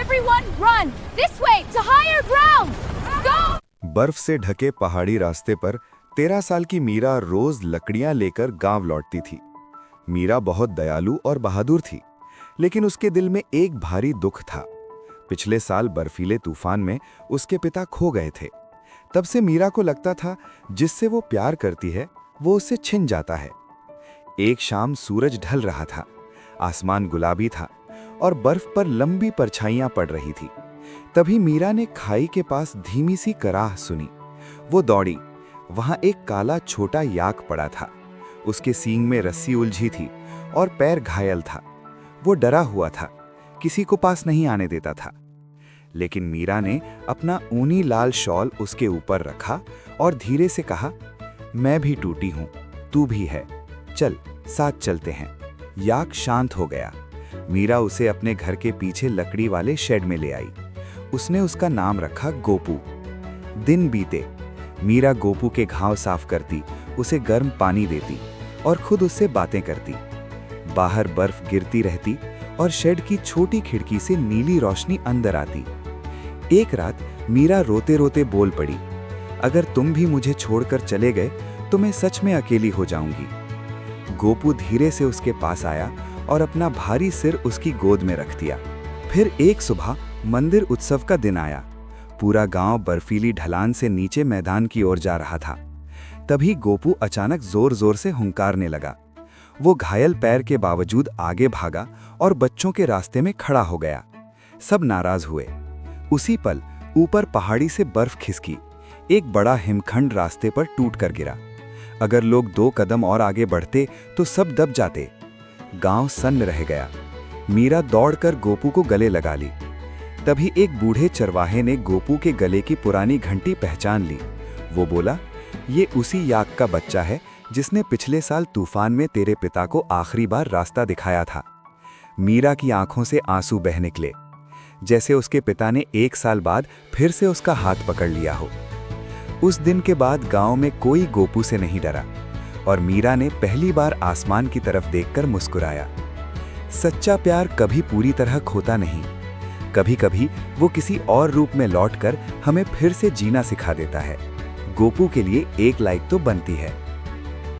Everyone run! This way, to higher ground! Go! बर्फ से ढके पहाड़ी रास्ते पर 13 साल की मीरा रोज लकड़ियां लेकर गांव लौटती थी। मीरा बहुत दयालु और बहादुर थी, लेकिन उसके दिल में एक भारी दुख था। पिछले साल बर्फीले तूफान में उसके पिता खो गए थे। तब से मीरा को लगता था जिससे वो प्यार करती है वो उससे छिन जाता है। एक शाम सूरज ढल रहा था, आसमान गुलाबी था और बर्फ पर लंबी परछाइयां पड़ रही थी। तभी मीरा ने खाई के पास धीमी सी कराह सुनी। वो दौड़ी। वहां एक काला छोटा याक पड़ा था। उसके सींग में रस्सी उलझी थी और पैर घायल था। वो डरा हुआ था, किसी को पास नहीं आने देता था। लेकिन मीरा ने अपना ऊनी लाल शॉल उसके ऊपर रखा और धीरे से कहा, मैं भी टूटी हूं, तू भी है, चल साथ चलते हैं। याक शांत हो गया। मीरा उसे अपने घर के पीछे लकड़ी वाले शेड में ले आई। उसने उसका नाम रखा गोपू। दिन बीते। मीरा गोपू के घाव साफ करती, उसे गर्म पानी देती और खुद उससे बातें करती। बाहर बर्फ गिरती रहती और शेड की छोटी खिड़की से नीली रोशनी अंदर आती। एक रात मीरा रोते रोते बोल पड़ी, अगर तुम भी मुझे छोड़कर चले गए तो मैं सच में अकेली हो जाऊंगी। गोपू धीरे से उसके पास आया और अपना भारी सिर उसकी गोद में रख दिया। फिर एक सुबह मंदिर उत्सव का दिन आया। पूरा गांव बर्फीली ढलान से नीचे मैदान की ओर जा रहा था। तभी गोपू अचानक जोर जोर से हुंकारने लगा। वो घायल पैर के बावजूद आगे भागा और बच्चों के रास्ते में खड़ा हो गया। सब नाराज हुए। उसी पल ऊपर पहाड़ी से बर्फ खिसकी। एक बड़ा हिमखंड रास्ते पर टूट कर गिरा। अगर लोग 2 कदम और आगे बढ़ते तो सब दब जाते। गांव सन्न रह गया। मीरा दौड़कर गोपू को गले लगा ली। तभी एक बूढ़े चरवाहे ने गोपू के गले की पुरानी घंटी पहचान ली। वो बोला, ये उसी याक का बच्चा है जिसने पिछले साल तूफान में तेरे पिता को आखिरी बार रास्ता दिखाया था। मीरा की आंखों से आंसू बह निकले, जैसे उसके पिता ने 1 साल बाद फिर से उसका हाथ पकड़ लिया हो। उस दिन के बाद गांव में कोई गोपू से नहीं डरा और मीरा ने पहली बार आसमान की तरफ देखकर मुस्कुराया। सच्चा प्यार कभी पूरी तरह खोता नहीं। कभी-कभी वो किसी और रूप में लौटकर हमें फिर से जीना सिखा देता है। गोपू के लिए 1 लाइक तो बनती है।